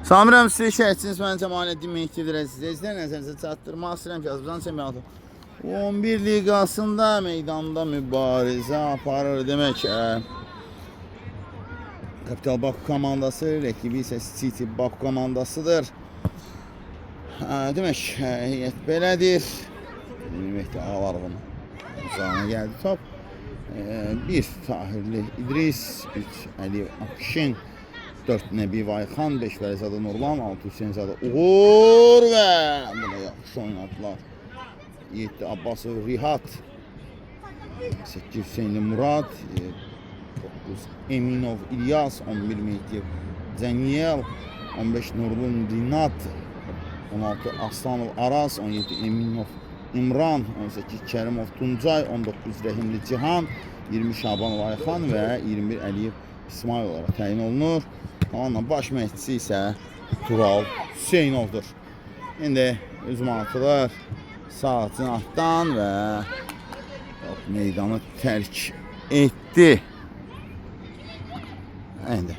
Samirəm sizi şəhətçiniz, mən Cəmaləddin Mehdidir əzizə. İzləyən nəzərinizə çatdırmaq istəyirəm ki, Azərbaycan çempionatı 11 liqasında meydanda mübarizə aparır demək. Kapital Baku komandası, rəqibi isə City Baku komandasıdır. Demək, heyət belədir. Mehdi Ağalarıqın uzağına gəldi top. 1 Tahirli İdris, 3 Əliyev Akşin, 4 Nəbiyev Ayxan, 5 Vəlizadə Nurlan, 6 Hüseynzadə Uğur və buna yaxşı oynadılar. 7 Abbasov Rihat, 8 Hüseynli Murad, 9 Eminov İlyas, 11 Mehdiyev Cəniyel, 15 Nurlun Dinat, 16 Aslanov Aras, 17 Eminov İmran, 18 Kərimov Tuncay, 19 Rəhimli Cihan, 20 Şabanov Ayxan və 21 Əliyev İsmail olaraq təyin olunur. Onunla baş məşqçisi isə Tural Hüseynovdur. İndi uzmanatılır sağ cinahdan və meydanı tərk etdi. İndi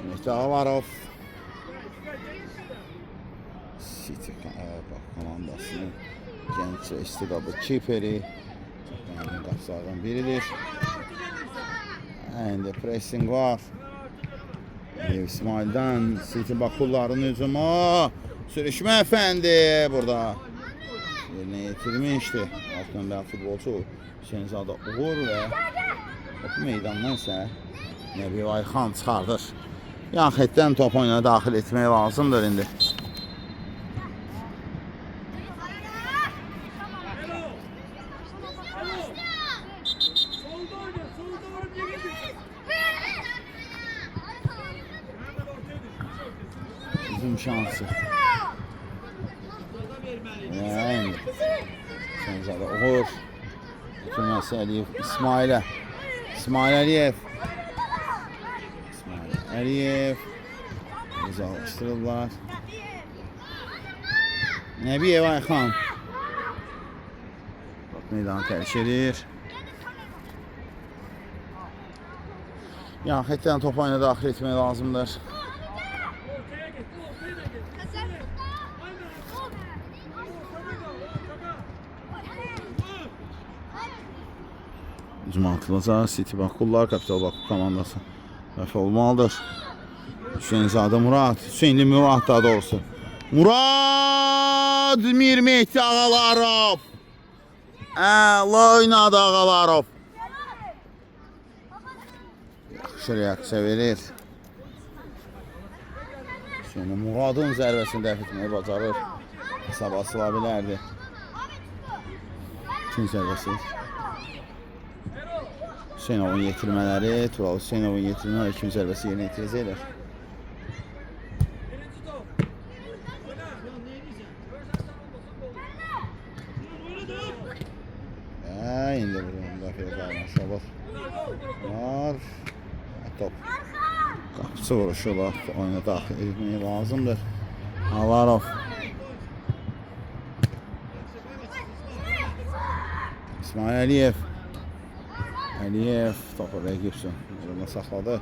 Mehdi Ağalarov City komandasının gənc və istedadlı kiperi qapılardan biridir. İndi pressing var. İsmail'dən City Bakulların hücumu. Sürüşmə əfəndi burada yerinə yetirmişdi. Alt nömrəli futbolçu Hüseynzadə Uğur və topu meydandan isə Nəbiyev Ayxan çıxardır. Yan xətdən top oyuna daxil etmək lazımdır indi. Bizim şansı. Yani Hüseynzadə Uğur. Bütünməsi Əliyev İsmail'e. İsmail Əliyev. İsmail Əliyev. Uzaqlaşdırırlar. Nəbiyev Ayxan. Meydanı tərk edir. Yan xətdən top oyuna daxil etmək lazımdır. Uzmanatılacaq City Bakullar, Kapital Baku komandası rəf olmalıdır. Hüseynzadə Murad, Hüseynli Murad daha doğrusu. Murad Mir Mehdi Ağalarov. Əla oynadı Ağalarov. Yaxşı reaksiya verir. Hüseynli Muradın zərbəsini dəf etməyi bacarır. Hesab asıla bilərdi. İkinci zərbəsi. Hüseynovun yetirmələri, Tural Hüseynovun yetirmələri ikinci zərbəsi yerinə yetirəcəklər. İndi burada müdafiə qaynaşı olur. Var. Top. Qapısı vuruşurlar. Oyuna daxil etmək lazımdır. Ağalarov. İsmail Əliyev. Əliyev topu rəqibsin. Orada saxladı.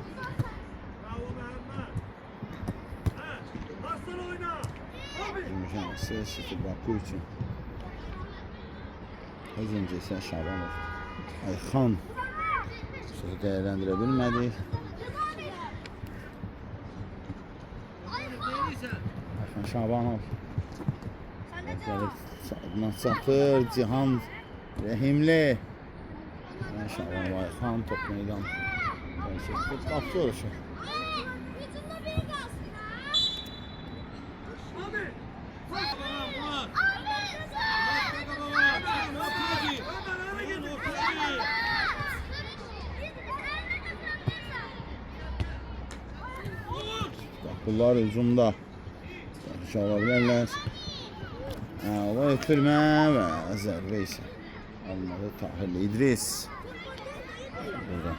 Şansı City Baku üçün. Hücumcu isə Şabanov Ayxan sözü dəyərləndirə bilmədi. Ayxan Şabanov sağdan çatır. Cihan Rəhimli. Şabanov Ayxan top meydan qapı vuruşu. Bakullar hücumda qarşı ala bilərlər. Əla ötürmə və zərbə isə almadı Tahirli İdris. Burada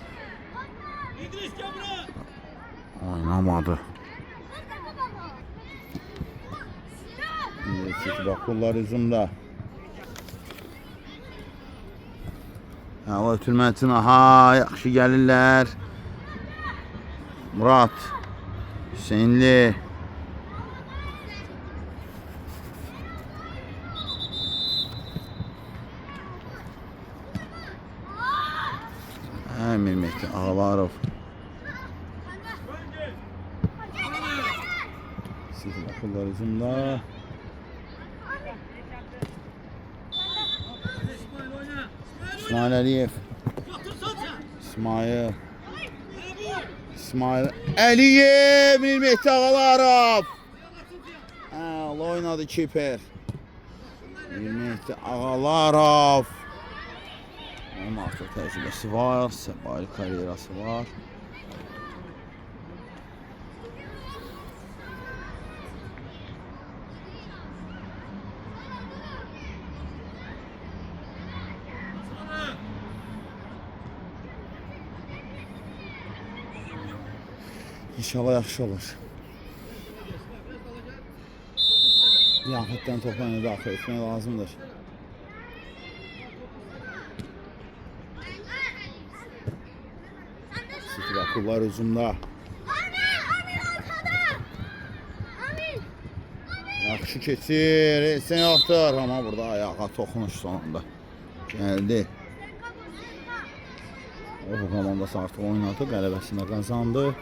oynamadı. City Bakullar hücumda. Əla ötürmə üçün aha yaxşı gəlirlər. Murad Hüseynli Mehdi Ağalarov. City Bakullar hücumda. İsmail Əliyev. İsmail Əliyev. Mehdi Ağalarov. Oynadı kiper. Mehdi Ağalarov. Onun artıq təcrübəsi var, səbail karyerası var. İnşallah yaxşı olur. Ziyafətdən toplarını daxil etmək lazımdır. City Bakullar hücumda. Yaxşı keçir, heç nə yoxdur. Amma burada ayağa toxunuş sonunda gəldi. O komandası artıq oynadı, qələbəsini qazandı.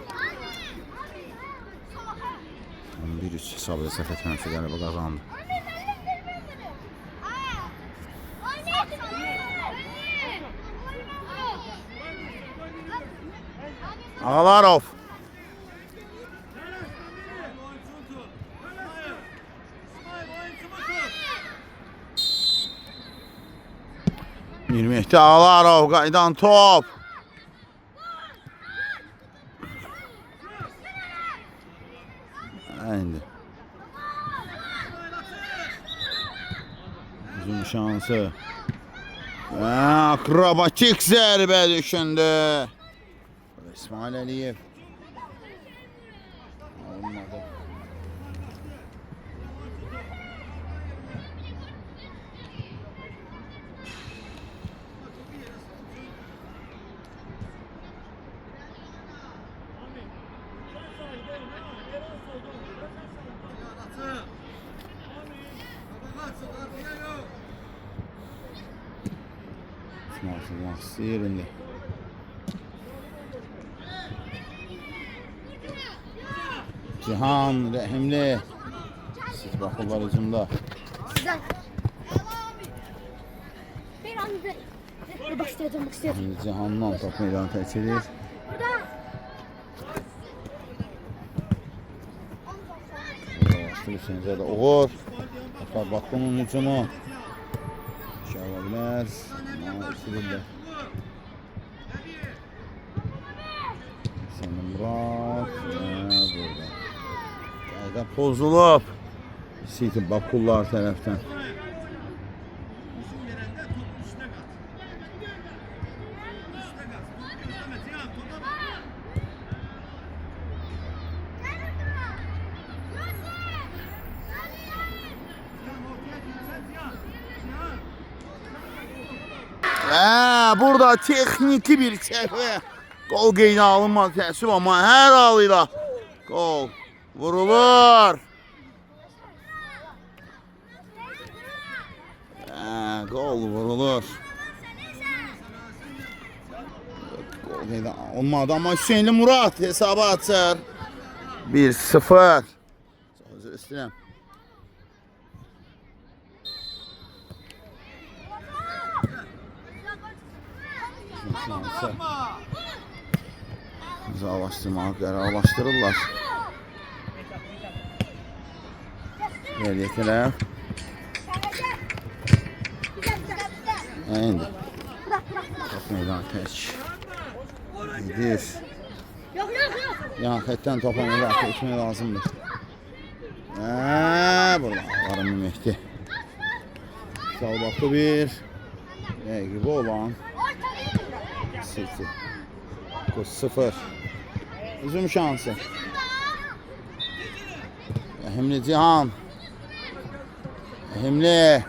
11-3 hesabı səhv etməmişsə qələbə qazandı. Ağalarov. Mehdi Ağalarov qaydan top. İndi. Uzun şansı. Akrobatik zərbə düşündü. İsmail Əliyev. Olmadı. İsmail yerinde. Cihan Rəhimli. City Bakullar hücumda. Cihan'dan top meydana keçirir. Hüseynzədə Uğur. Bakunun hücumu. İnşallah bilər. Silindir. Murat burada. Qayda pozulub. City Bakullar tərəfdən. Burada texniki bir səhvə. Gol qeydə alınmaz təəssüf, amma hər halıyla gol vurulur. Gol vurulur. Gol qeydə alınmadı, amma Hüseynli Murat hesabı açır. 1-0. Sözü istəyirəm. İmzalaşdırmağı qərarlaşdırırlar. Geriyə tərəf. İndi. Top meydan tək. Edir. Yan xətdən topa müdafiə etmək lazımdır. Burada varım Mehdi. Salbatlı bir. Rəqibi olan. City. 0. Hücum şansı. Rəhimli Cihan. Rəhimli.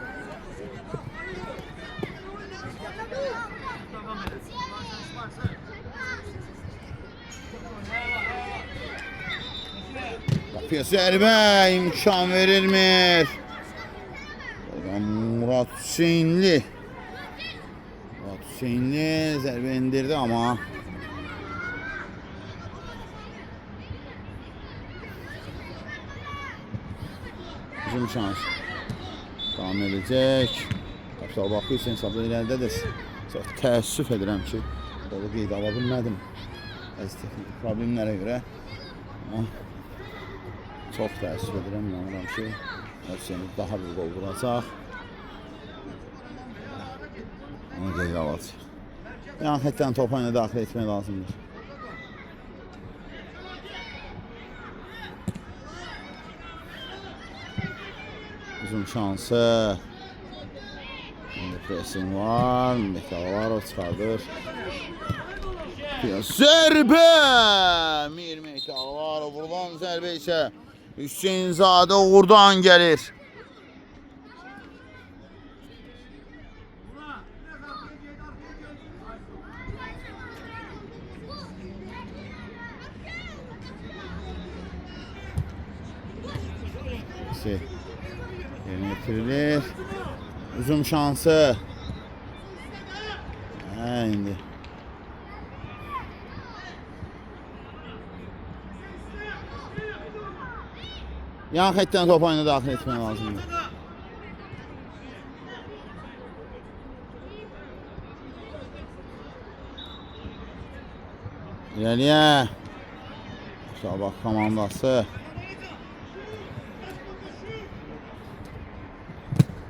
Qapıya zərbə imkan verilmir. Murat Hüseynli. Murat Hüseynli zərbə indirdi, amma Hücum şansı. Davam edəcək. Kapital Bakı üçün hesabda irəlidədir. Çox təəssüf edirəm ki, qolu qeyd ala bilmədim. Bəzi texniki problemlərə görə. Amma çox təəssüf edirəm, inanıram ki, Hüseyni daha bir qol vuracaq. Onu qeyd alacaq. Yəni hətdən topa ilə daxil etmək lazımdır. Uzun şansı. Şimdi pressing var. Mehtavarov çıxardır. Zərbə! Mir Mehtavarov vurulan zərbə isə Hüseynzadə uğurdan gəlir. Yerinə getirilir. Uzun şansı. İndi. Yan xəttdən top oyuna daxil etmək lazımdır. İləliyə. Sabah komandası.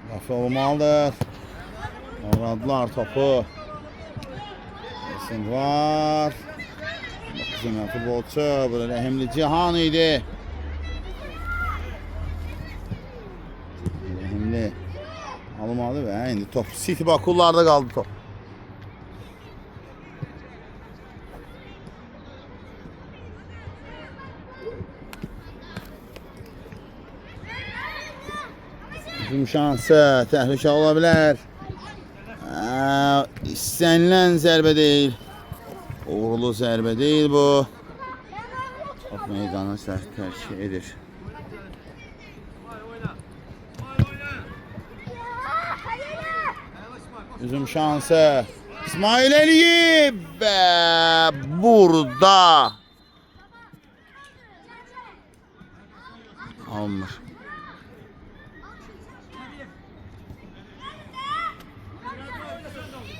Lafı olmalıdır. Oradılar topu. Kesin var. Bizim futbolçu. Burada Rəhimli Cihan idi. Rəhimli almalı və indi top City Bakullarda qaldı top. Hücum şansı, təhlükə ola bilər. İstənilən zərbə deyil. Uğurlu zərbə deyil bu. Top meydanı tərk edir. Hücum şansı. İsmail Əliyev və burada alınmır.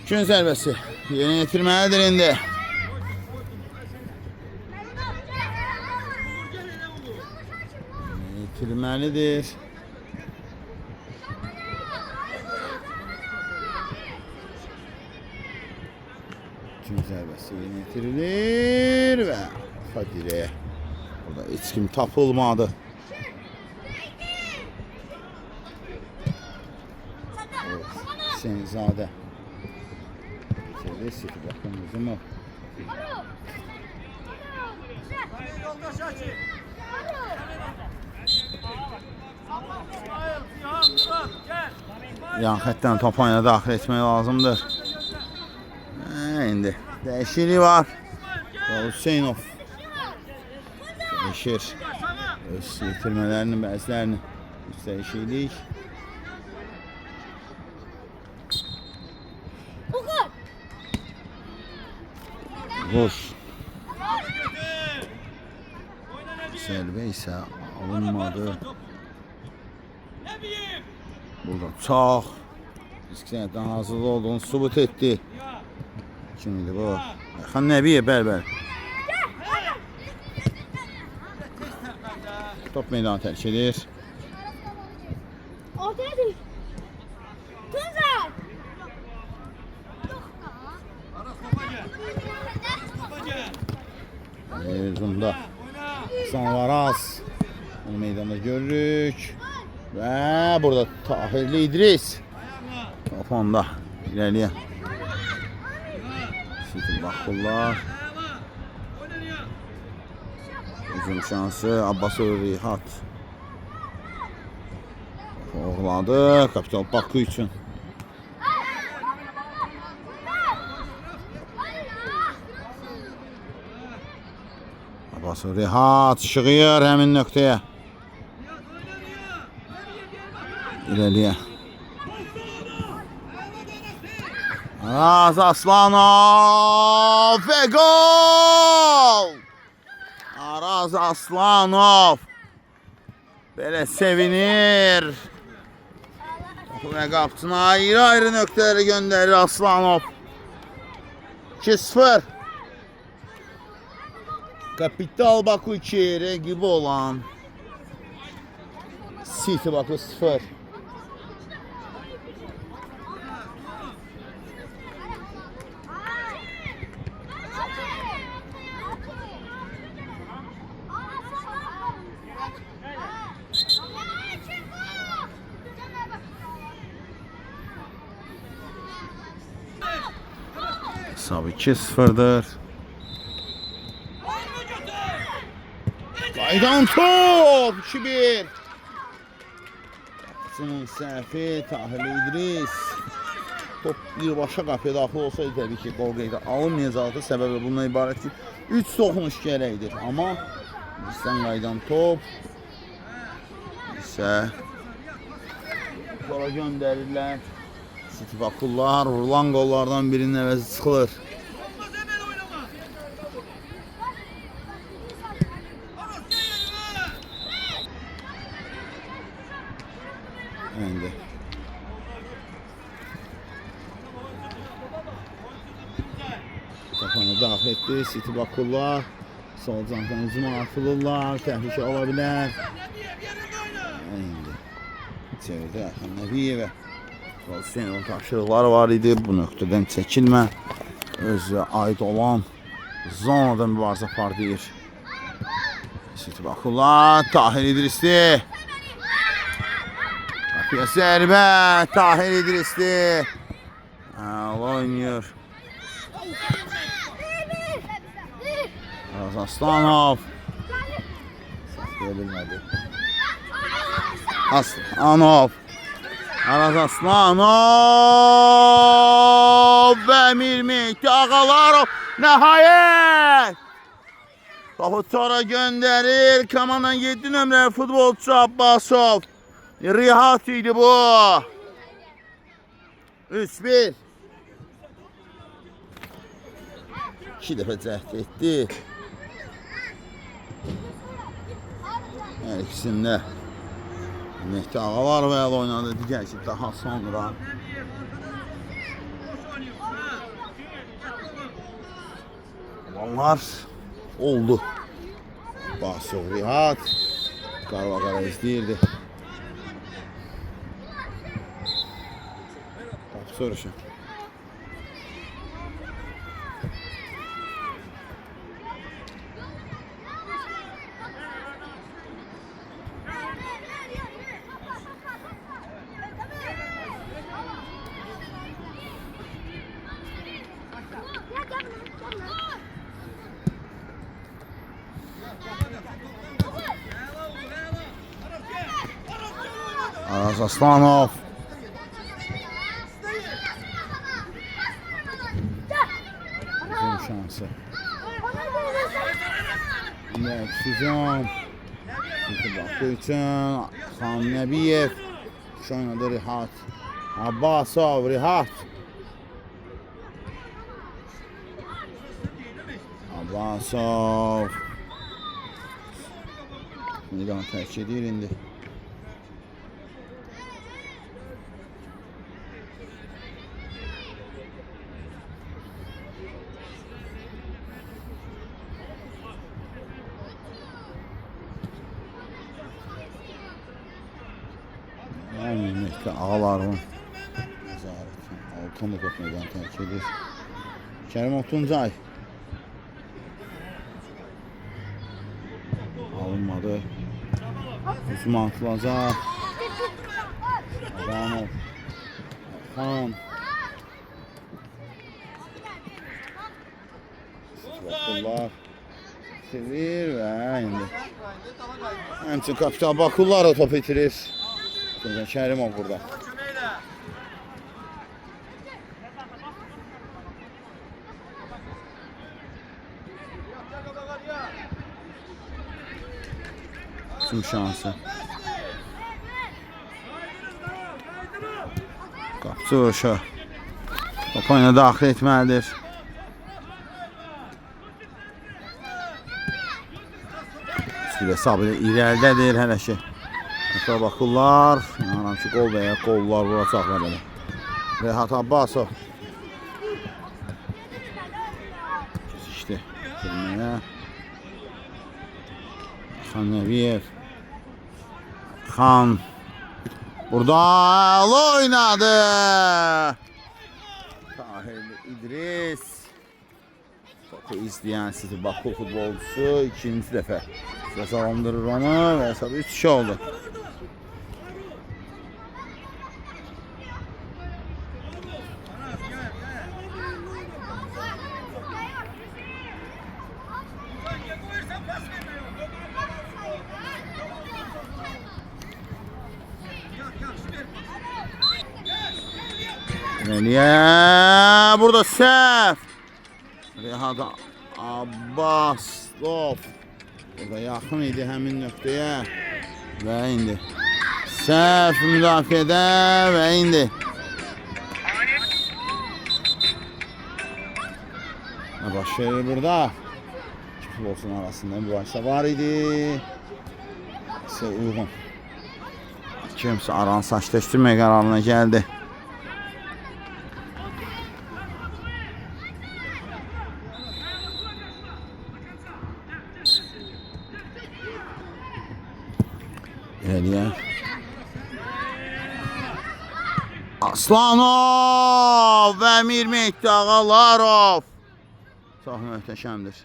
Gün zərbəsi yerinə yetirməlidir indi. Yetirməlidir. Gün zərbəsi yerinə yetirilir və Fadire'yə. Burada heç kim tapılmadı. Evet, Hüseynzadə. City bakın hücumu. Yan xəttdən top oyuna daxil etmək lazımdır. İndi dəyişiklik var. Hüseynov dəyişir. Öz yetirmələrinin bəzilərini dəyişiklik. Vur. Zərbə isə alınmadı. Burada çox risklərdən hazırlı olduğunu sübut etdi. Kim idi bu? Ayxan Nəbiyev, bəli. Top meydanı tərk edir. Hücumda Hasan Varaz. Onu meydanda görürük. Və burada Tahirli İdris. Top onda irəliyə. City Bakullar. Hücum şansı Abbasov Rihat. Oğladı Kapital Bakı üçün. Abbasov Rihat şığıyır həmin nöqtəyə. İləliyə. Araz Aslanov və gol! Araz Aslanov Belə sevinir. Və qapçını ayrı-ayrı nöqtələrə göndərir Aslanov. 2-0. Kapital Baku 2, rəqibi olan City Baku 0. Hesabı 2-0'dır. Qaydan top 2-1. Qapısının səhvi Tahir İdris. Top birbaşa qapıya daxil olsaydı təbii ki qol qeydə alınmayacaqdı. Səbəbi bundan ibarət ki 3 toxunuş gərəkdir. Amma bizdən qaydan top isə qola göndərirlər. City Bakullar vurulan qollardan birinin əvəzi çıxılır. İndi Kapanı daxil etdi. City Bakullar sol candan hücuma atılırlar. Təhlükə ola bilər. İndi çevirdi Ərxan Nəbiyevə. Hüseynovun tapşırıqları var idi. Bu nöqtədən çəkilmə. Özü aid olan zonada mübarizə aparır. City Bakullar Tahir İdrisli. Qapıya zərbə Tahir İdrisli. Oynuyor. Araz Aslanov. Saxlaya bilmədi. Aslanov. Araz Aslanov və Emir Mehdi Ağalarov nəhayət topu tora göndərir. Komandanın 7 nömrəli futbolçu Abbasov. Rihat idi bu. 3-1. 2 dəfə cəhd etdi. Hər ikisində Mehdi Ağalarov əl oynadı. Digər ki daha sonra onlar oldu. Abbasov Rihat qara izləyirdi. Soruşun. Araz Aslanov. Uzun şansı. Süzon. City Baku üçün Xan Nəbiyev. Oynadı Rihat. Abbasov Rihat. Abbasov. Meydan tərk edir indi. Mehdi Ağalarov Altan da top meydan tərk edir. Kərim Otuncay alınmadı. Hücuma atılacaq. Adamov Xan Bakullar sevir və indi həmçin Kapital Bakullar da top itirir. Kərimov burada. Tüm şansı. Qapçı vuruşu. Top oyuna daxil etməlidir. Hesabı irəlidədir hələ ki. Sonra bakırlar. İnanıram ki qol və ya qollar vuracaqlar belə. Rehat Abbasov. İşte girməyə. Xan Nəbiyev. Xan. Burada oynadı. Tahirli İdris. Topu izləyən City Baku futbolcusu ikinci dəfə cəzalandırır onu və hesabı 3-2 oldu. Meliye burada səhv. Rehat Abbasov burada yaxın idi həmin nöqtəyə və indi səhv müdafiədə və indi nə baş verir burada? İki futbolçunun arasında mübahisə var idi. İsə uyğun. Kimsə aranı saçleşdirmək qərarına gəldi. Geliyor. Aslanov və Mirmehdi Ağalarov. Çox möhtəşəmdir.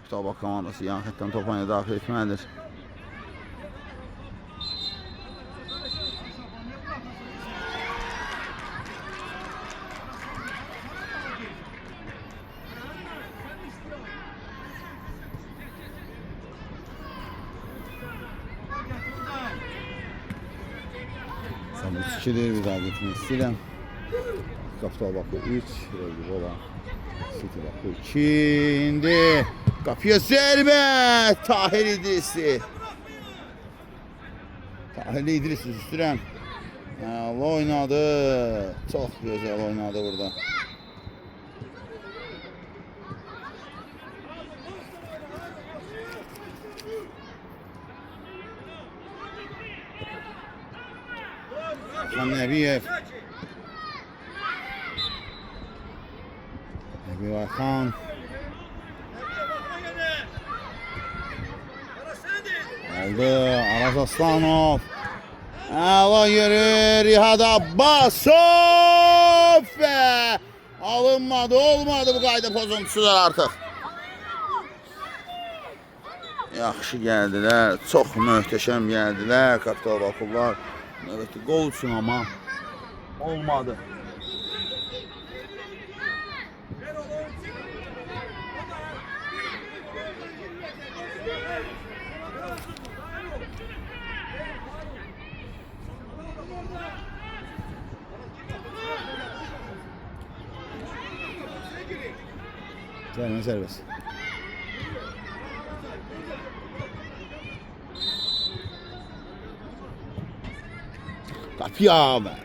Tabaq komandası yan xətdən topanı daxil etməlidir. Bu 2'dir, bir daha gitmek istəyirəm. Kapital Baku 3, Rəqib olan City Baku 2. İndi qapıya zərbə Tahir İdrisli. Tahirli İdris üstürəm. Oynadı. Çox gözəl oynadı burada. Xan Nəbiyev. Nəbiyev Xan. Aldı Araz Aslanov. Əla yürür Rehat Abbasov və alınmadı, olmadı bu qayda pozuntusular artıq. Yaxşı gəldilər, çox möhtəşəm gəldilər Kapital Bakular. Evet, gol üçün ama olmadı. Zərmə serbest. Kapıya be.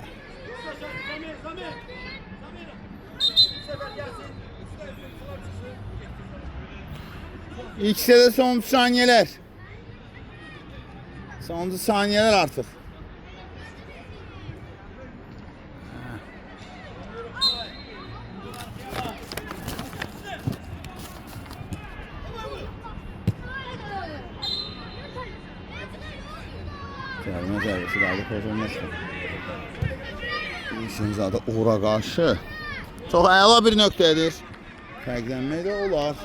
İkisi de son saniyeler. Son saniyeler artık. Gəlmə zərbəsi qaldı pozulmuşdu. İşimizdə Uğur'a qarşı çox əla bir nöqtədir. Fərqlənmək də olar.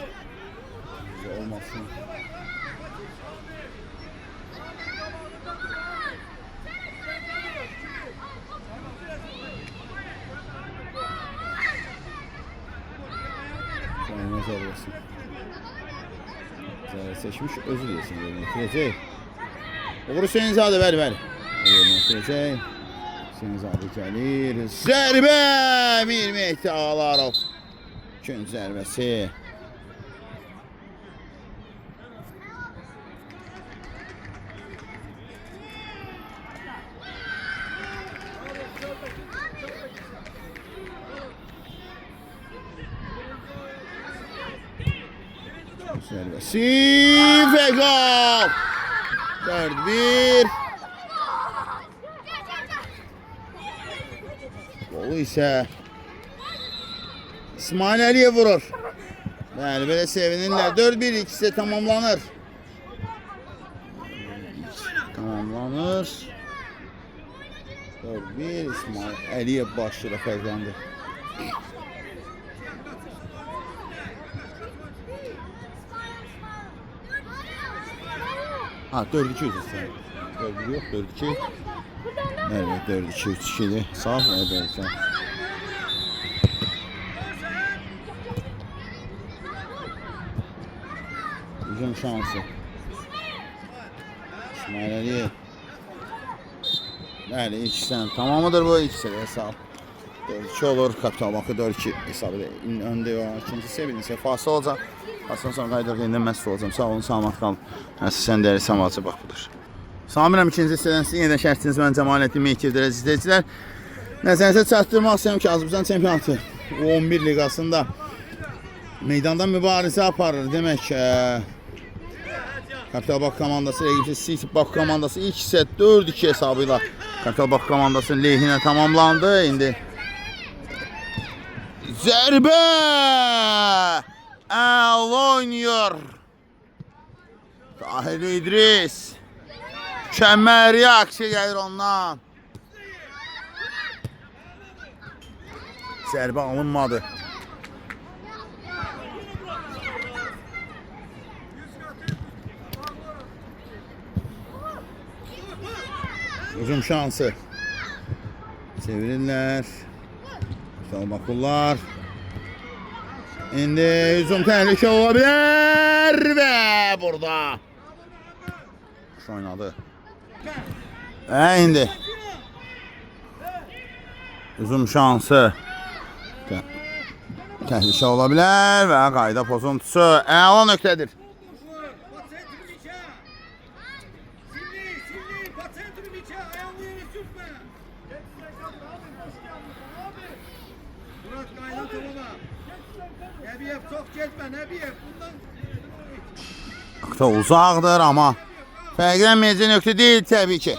Olmasın. Gəlmə zərbəsi. Zərbə seçmiş, özü desin. Gələcək. Uğur Hüseyinzadə ver. Hüseyinzadə gəlir. Zərbə! Mirmehdi Ağalarov. İkinci zərbəsi. Zərbəsi və qol! 4-1. Golu isə İsmail Əliyev vurur. Bəli, belə sevinirlər. 4-1 ikisi tamamlanır. Tamamlanır. 4-1 İsmail Əliyev başlayır fərqləndi. Ha 4-2 üzrə. 4-1 yox, 4-2. Evet, 4-2 3-2'dir. Sağ ol, evet. Hücum şansı. İsmail Əliyev. Bəli, ikisindən tamamıdır bu ikisi də hesab. 4-2 olur. Kapital Bakı 4-2 hesabı da öndə var. İkinci sevinirsə fasıl olacaq. Fasıldan sonra qayıdırıq yenidən məhsul olacağım. Sağ olun, salamat qalın. Sən dəyərli Samacı bax budur. Samirəm ikinci hissədən sizin yeniden şərtiniz mən Cəmaləddin Meykevdir əziz izləyicilər. Nəzərinizə çatdırmaq istəyirəm ki, Azərbaycan çempionatı 11 liqasında meydanda mübarizə aparır. Demək Kapital Bakı komandası rəqibsiz City Bakı komandası ilk hissə 4-2 hesabıyla Kapital Bakı komandasının lehinə tamamlandı. İndi zərbə əla oynuyor Tahir İdris. Mükemmel reaksiya gəlir ondan. Zərbə alınmadı. Hücum şansı. Çevirirlər. Salmakullar. İndi hücum təhlükə ola bilər və burada oynadı. İndi hücum şansı. Təhlükə ola bilər və qayda pozuntusu əla nöqtədir. Nöqtə uzaqdır, amma fərqlənməyəcək nöqtə deyil təbii ki.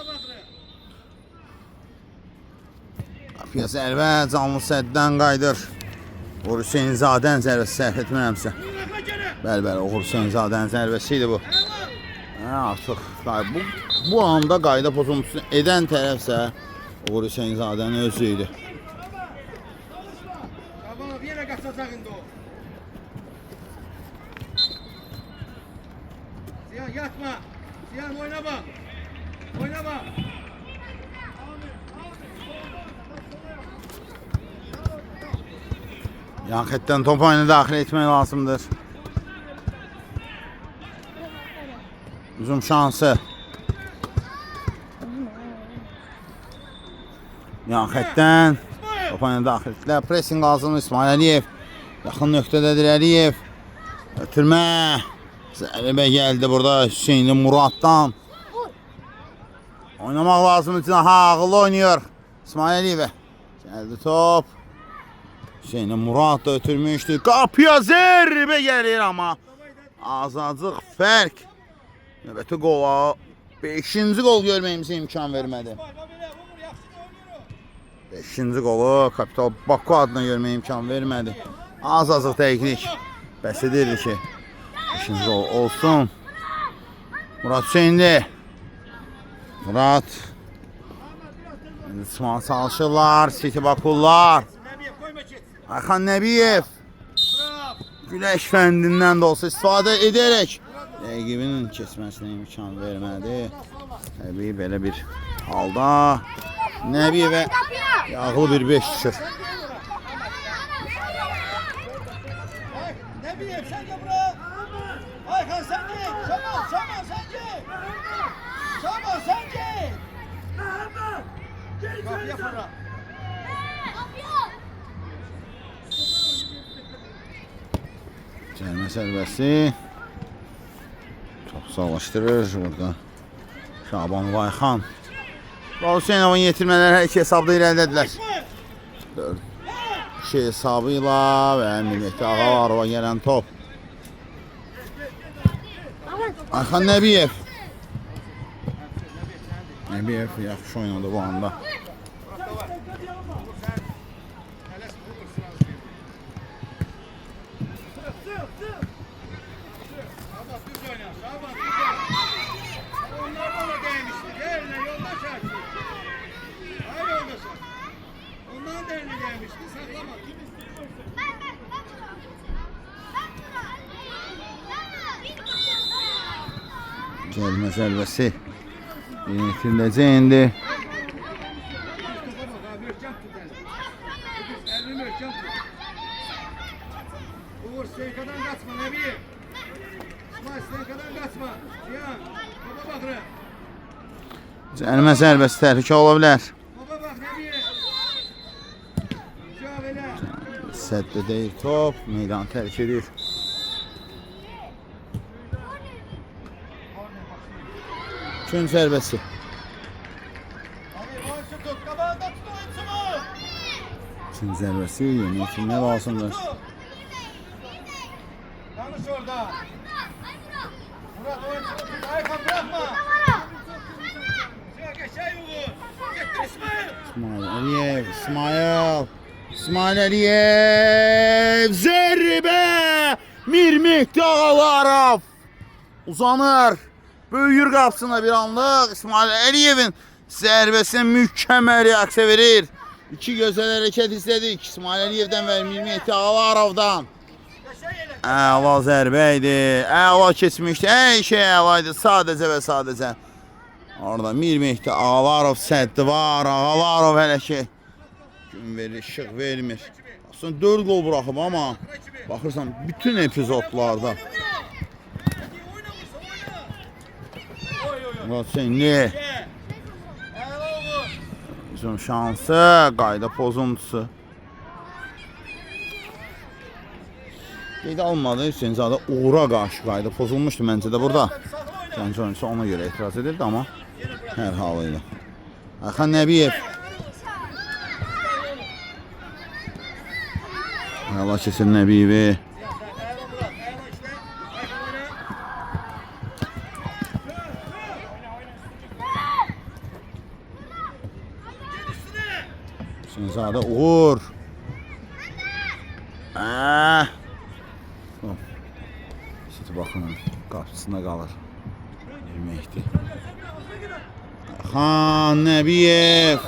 Qapıya zərbə canlı səddən qayıdır. Uğur Hüseynzadənin zərbəsi səhv etmirəmsə. Bəli, Uğur Hüseynzadənin zərbəsi idi bu. Artıq bu anda qayda pozuntusunu edən tərəfsə Uğur Hüseynzadənin özü idi. Yatma. Siyan oynama. Oynama. Yan xəttdən top oyunu daxil etmək lazımdır. Hücum şansı. Yan xəttdən top oyunu daxil etdilər. Pressing lazımdır İsmail Əliyev. Yaxın nöqtədədir Əliyev. Ötürmə. Zərbə gəldi burada Hüseynli Muraddan. Oynamaq lazımdır. Ağıllı oynuyor İsmail Əliyevə. Gəldi top. Hüseynli Murad da ötürmüşdü. Qapıya zərbə gəlir amma azacıq fərq. Növbəti qola 5-ci qol görməyimizə imkan vermədi. 5-ci qolu Kapital Bakı adına görməyə imkan vermədi. Azacıq dəqiqlik bəs edirdi ki 5-ci qol olsun. Murad Hüseynli. Murad. Çıxmağa çalışırlar City Bakullar. Ayxan Nəbiyev. Güləş fəndindən də olsa istifadə edərək rəqibinin keçməsinə imkan vermədi. Təbii belə bir halda Nəbiyevə yağlı bir 5 düşür. Nəbiyev sən də bura. Ayxan sən git. Şaman sən git. Şaman sən git. Kapıya fırla. Cəlmə sərbəsi top savaşdırır burada Şaban Ayxan. Hüseynovun yetirmələri hər iki hesabda irəlidədirlər. 4-2 hesabıyla və Mehdi Ağalarova gələn top. Ayxan Nəbiyev. Nəbiyev yaxşı oynadı bu anda. Cərimə zərbəsi yönetilecek indi. Uğur Seykadan kaçma Nebi. İsmail Seykadan kaçma. Cihan. Baba bakırı. Cərimə zərbəsi təhlükə ola bilər. Baba bak Nebi. Cihan elə. Səddə deyil top. Meydanı tərk edir. Gün zərbəsi. Abi oyuncu tut. Kabağında tut oyuncumu. Gün zərbəsi yönetilmək lazımdır. Yanlış orada. Murat oyuncumu tut. Aykan bırakma. Cihan geç ay Uğur. Gittin İsmail. İsmail Əliyev. İsmail Əliyev. Zərbə. Mirmihdi Ağalarov. Uzanır. Böyür qapısına bir anlıq. İsmail Əliyevin zərbəsine mükəmməl reaksiya verir. İki gözəl hərəkət izlədik. İsmail Əliyevdən və Mirmihdi Ağalarovdan. Əla zərbə idi. Əla keçmişdi. Ey şey əlaydı. Sadəcə və sadəcə. Orada Mirmihdi Ağalarov səddi var. Ağalarov hələ ki gün verir, işıq vermir. Aslında 4 gol buraxıb ama baxırsan bütün epizodlarda Şimdi bizim şansı, qayda pozuntusu. Qeydə alınmadı. Hüseynzadə Uğur'a qarşı qayda pozulmuşdu məncə də burada. Gənc oyuncusu ona görə etiraz edirdi amma hər halıyla. Ayxan Nəbiyev. Allah kesin Nəbiyevi. Hüseynzadə Uğur. City baxın qapısında qalır. Mehdi. Ayxan Nəbiyev.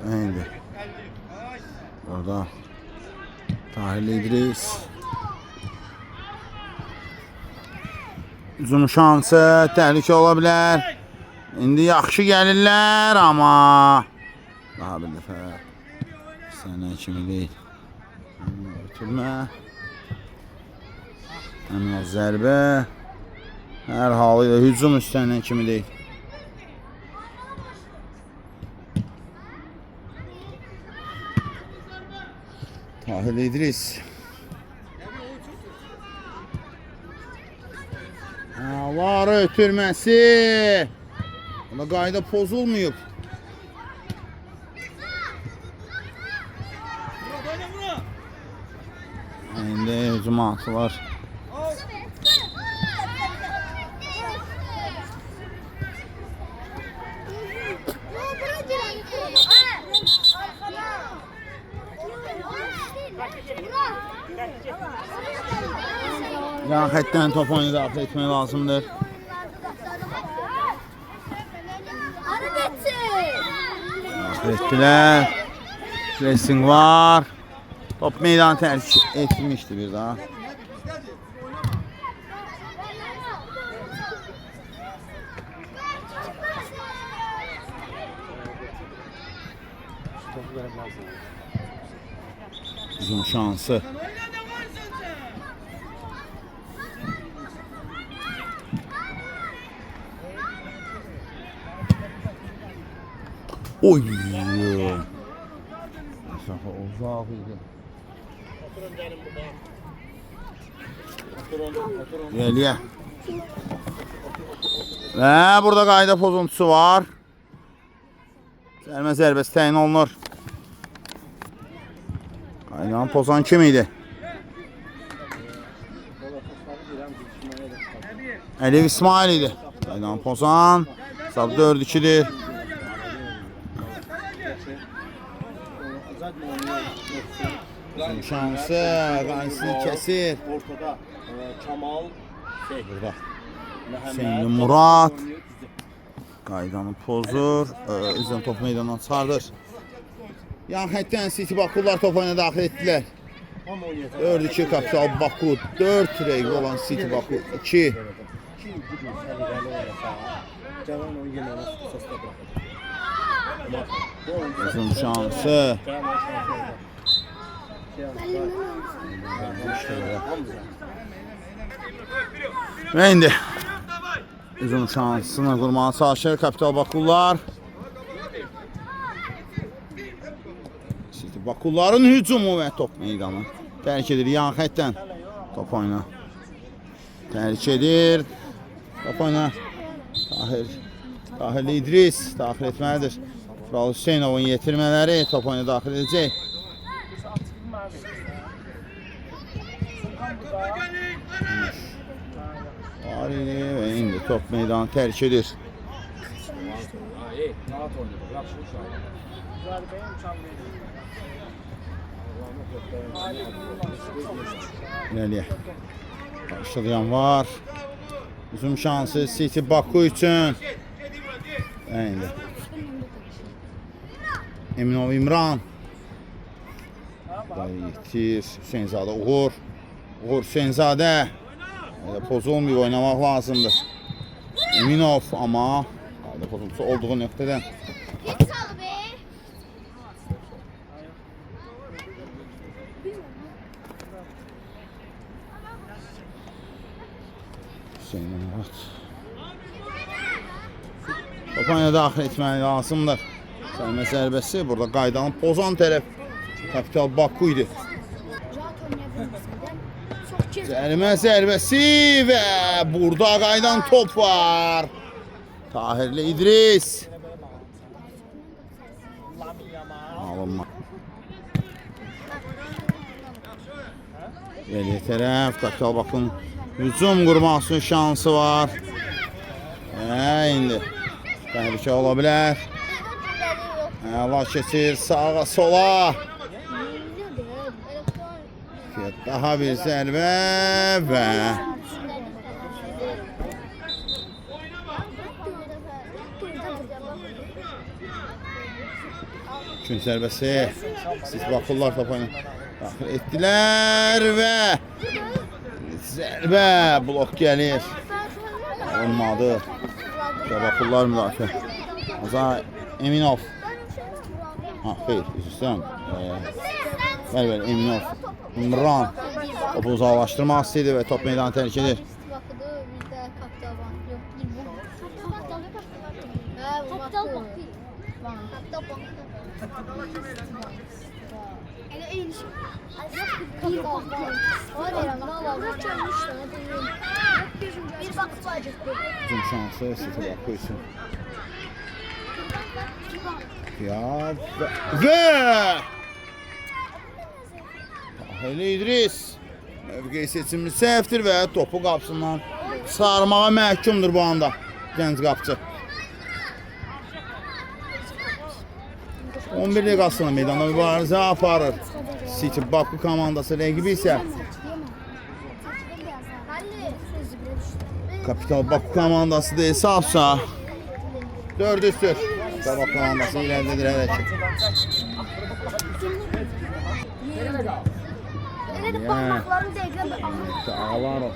Neydi? Orada Tahirli İdris. Hücum şansı, təhlükə ola bilər. İndi yaxşı gəlirlər amma daha bir dəfə sənə kimi deyil. Ötürmə. Həmin zərbə hər halıyla hücum üstənə kimi deyil. Tahirli İdris. Var ötürməsi. Buna qayda pozulmayıb. İndi hücum atılır. Yan xəttdən top oyunu daxil etmək lazımdır. Daxil etdilər. Pressing var. Top meydanı tərk etmişdi bir daha. Hücum şansı. Oy. Mesafe uzak idi. Geliyor. Ve burada qayda pozuntusu var. Zərmə zərbəsi təyin olunur. Qaydan pozan kim idi? Əliyev İsmail idi. Qaydan pozan. Hesab 4-2'dir. Şansı, qaysını kesir. Ortada Kamal Burada. Hüseyin Murad. Qaydanı pozur. Üzən top meydandan çıxardır. Yan xəttdən City Bakular top oyuna daxil etdilər. 4-2 Kapital Baku. 4 rəqib olan City Baku 2. Uzun şansı. Və indi uzun şansını qurmağa çalışır Kapital Bakular. City Bakuların hücumu və top meydanı tərk edir yan xəttdən. Top oyuna tərk edir. Top oyuna Tahirli İdris daxil etməlidir. Tural Hüseynovun yetirmələri top oyuna daxil edəcək. Var idi və indi top meydanı tərk edir. İləliyə. Başlayan var. Uzun şansı City Baku üçün. Və indi. Eminov İmran. Yitir. Hüseynzadə Uğur. Uğur Hüseynzadə. Pozulmayıb oynamaq lazımdır. Eminov ama pozultusu olduğu nöqtədən. Hüseyin Murad. Topanya daxil etməli lazımdır. Sərmə zərbəsi burada qaydanı pozan tərəf Kapital Baku idi. Zərmə zərbəsi və burada qaydan top var. Tahirli İdris. Alınma. Veli tərəf Kapital Baku'nun hücum qurması şansı var. İndi təhlükə ola bilər. Əla keçir sağa sola. Daha bir zərbə və gün zərbəsi City Bakular topunu daxil etdilər və zərbə blok gəlir. Olmadı. City Bakular müdafiə. Azar Eminov. Xeyr, üzrüstən. Bəli, Eminov. İmran topu uzaqlaşdırmaq istəyir və top meydanı tərk edir. Uzun şansı City Baku üçün. Və Tahirli İdris mövqeyi seçimi səhvdir və topu qapısından sarmağa məhkumdur bu anda gənc qapıcı. 11 liqasını meydanda mübarizə aparır. City Baku komandası rəqibi isə Kapital Baku komandası da hesabsa 4-3'tür. City Baku komandası ilerledir hələ ki. Ağlar o.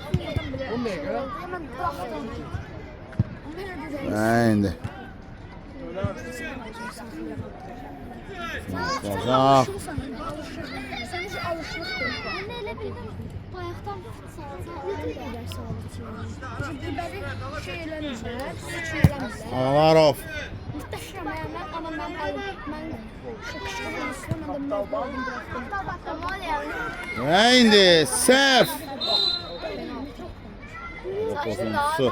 İndi. Qazaq. Ağlarov. Və indi səhv. Pozuntusu.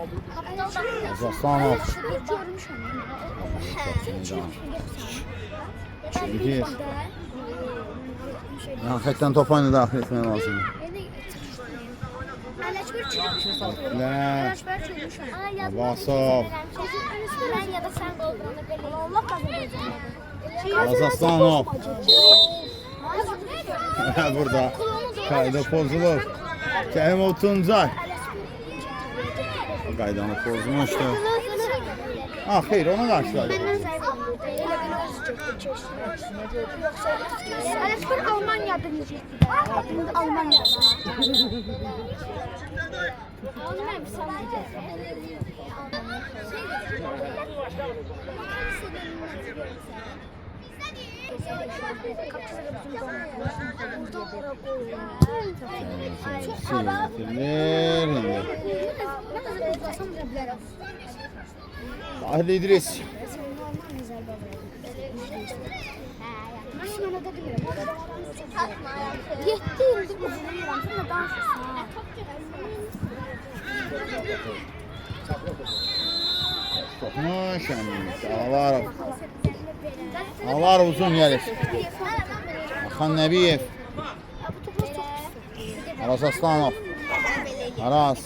Razaslanov. Çelikir. Yan xətdən top oyunu daxil etmək lazımdır. Abbasov. Razaslanov. Burada qayda pozulur. Kərimov Tuncay. Qaydanı pozmuşdu. Ah, xeyr, onu qarşıladı. Ələkbər Almaniyadır. Almaniyadır. Ahil İdris. Yetti yıldır üzülüyorum. Sonra danışırsın. Topmuş Ağlarov. Ağlarov uzun gəlir. Xan Nəbiyev. Aras Aslanov. Aras.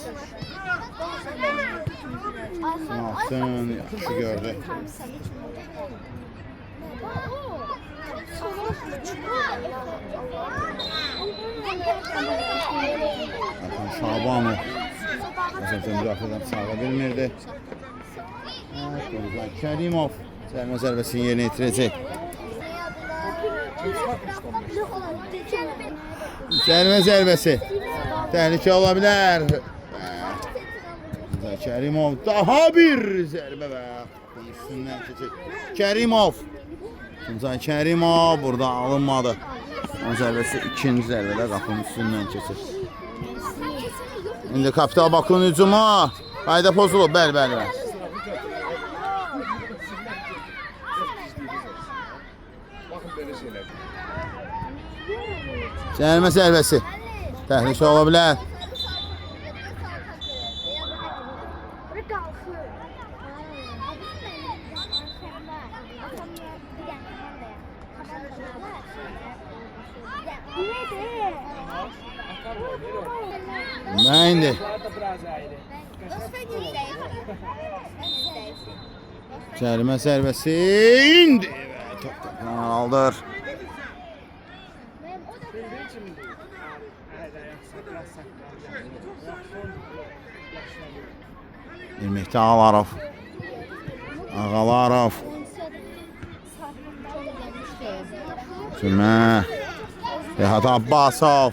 Yapsın, yaxşı gördü. Hakan Şabanov. Məsələn, müdafiədən sağa bilmirdi. Kərimov zərmə zərbəsini yerinə yetirəcək. Zərmə zərbəsi. Təhlükə ola bilər. Kərimov daha bir zərbə və bunun üstündən keçir. Kərimov. Tuncay Kərimov burada alınmadı. Onun zərbəsi ikinci zərbədə qapının üstündən keçir. İndi Kapital Bakının hücumu. Qayda pozulub. Bəli. Zərmə zərbəsi. Təhlükə ola bilər. Nə indi? Cərimə zərbəsi indi. Top aldır. Mehdi Ağlarov. Ağalarov. Cümə. Rehat Abbasov.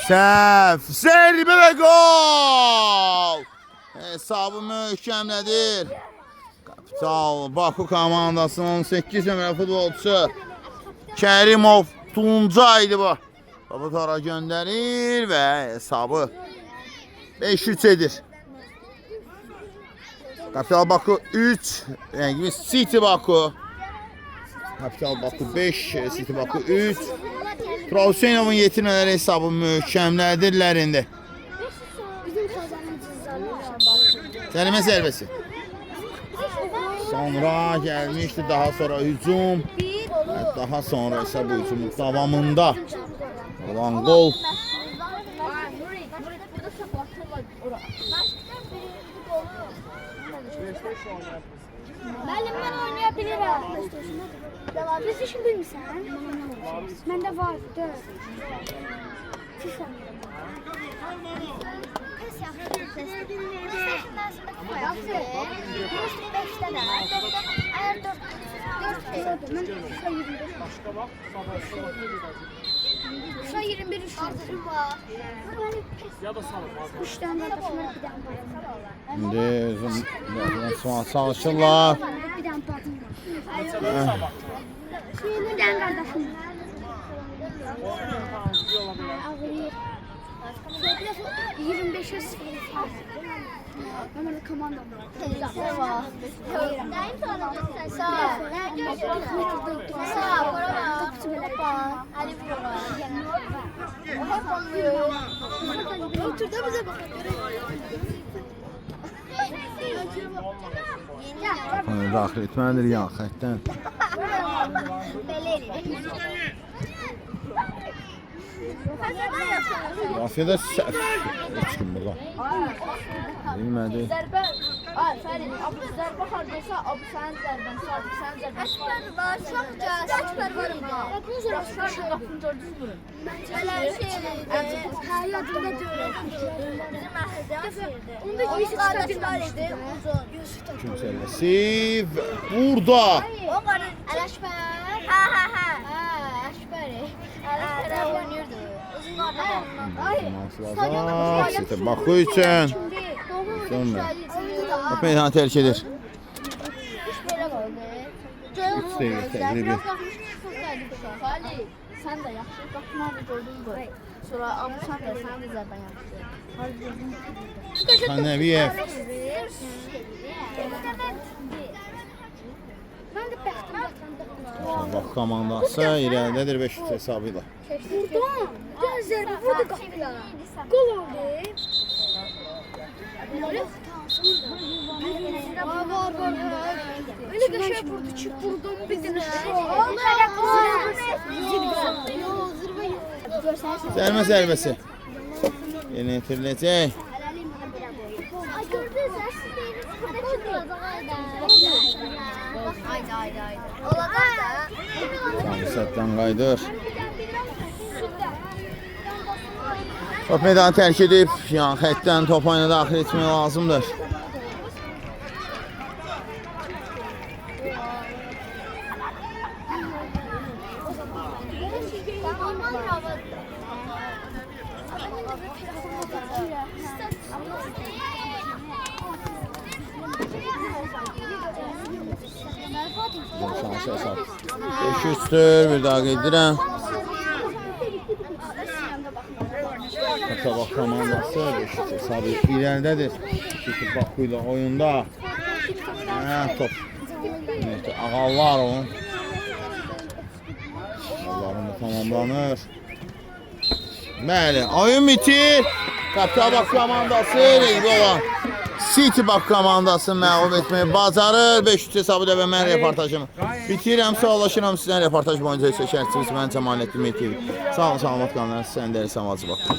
Səhv. Zərbə və gol. Hesabı möhkəmlədir. Kapital Baku komandasının 18 nömrə futbolçusu Kərimov Tuncaydı bu. Topu tora göndərir və hesabı 5-3 edir. Kapital Baku 3, rəngimiz City Baku. Kapital Baku 5, City Baku 3. Tural Hüseynovun yetirmələri hesabı möhkəmlədirlər indi. Zərimə zərbəsi. Sonra gəlmişdi, daha sonra hücum. Daha sonra isə bu hücumun davamında olan gol. Ben oynayabilirim. PlayStation bilmirsən? Məndə vardı. FIFA. Şu 21 ya da salıp. 3 tane kardeşim var, bir tane var. Şimdi sonra çalışırlar. Bir tane partım var. Bir tane kardeşim var. Ağrıyır. 25'e 0. Ben orada komandam var. Onu daxil etməlidir yan xəttdən. Müdafiədə səhv. Heç kim burada. Bilmədi. Zərbə. Ay, Fərid, abi zərbə hardasa, abi sənin zərbən, Sadiq sənin zərbən. Əkbər var, çox gəl. Əkbər varım ha. Qapını gördünüz vurun. Belə şey hə, yadımda deyil. Bizim məhəllədə. Onda Yusuf qardaşlar idi. Kimsələsi burada. O var. Ələkbər. Hə. Əkbər. Ələkbər oynayırdı. Uzun Lazım. Sitə Baku üçün. Sonra. Top meydanı tərk edir. Üç dəqiqə təqribi. Sən də yaxşı, qapını gördün bu. Sonra Abu sən də zərbən yaptı. Xanəviyev. Mən də bəxtim batırdım. Bax komandası irəlidədir 5 hesabı ilə. Buradan, gəl zərbə vurdu qapıya. Qol oldu. Var. Öyle qəşəng vurdu ki, buradan bitinə. Zərbəsi. Yenə itiriləcək. Sətdən qaydır. Top meydanı tərk edib, yan xəttdən top oyuna daxil etmək lazımdır. Şansı hesab. 500'tür, bir daha qeydirəm. Sabah komandası 500 hesabı irəlidədir. Yusuf Baku ilə oyunda. Top. Ağallar onun. Ağallarında tamamlanır. Bəli, oyun bitir. Sabah komandası reyli olan City Baku komandası məğlub etməyi bacarır. 500 hesabı da və mən reportajımı bitirəm. Sağlaşıram sizdən reportaj boyunca çəkərsiniz. Mən Cəmaləddin Mehdiyev. Sağ olun, salamat qalın. Sən də Səmacı Baku.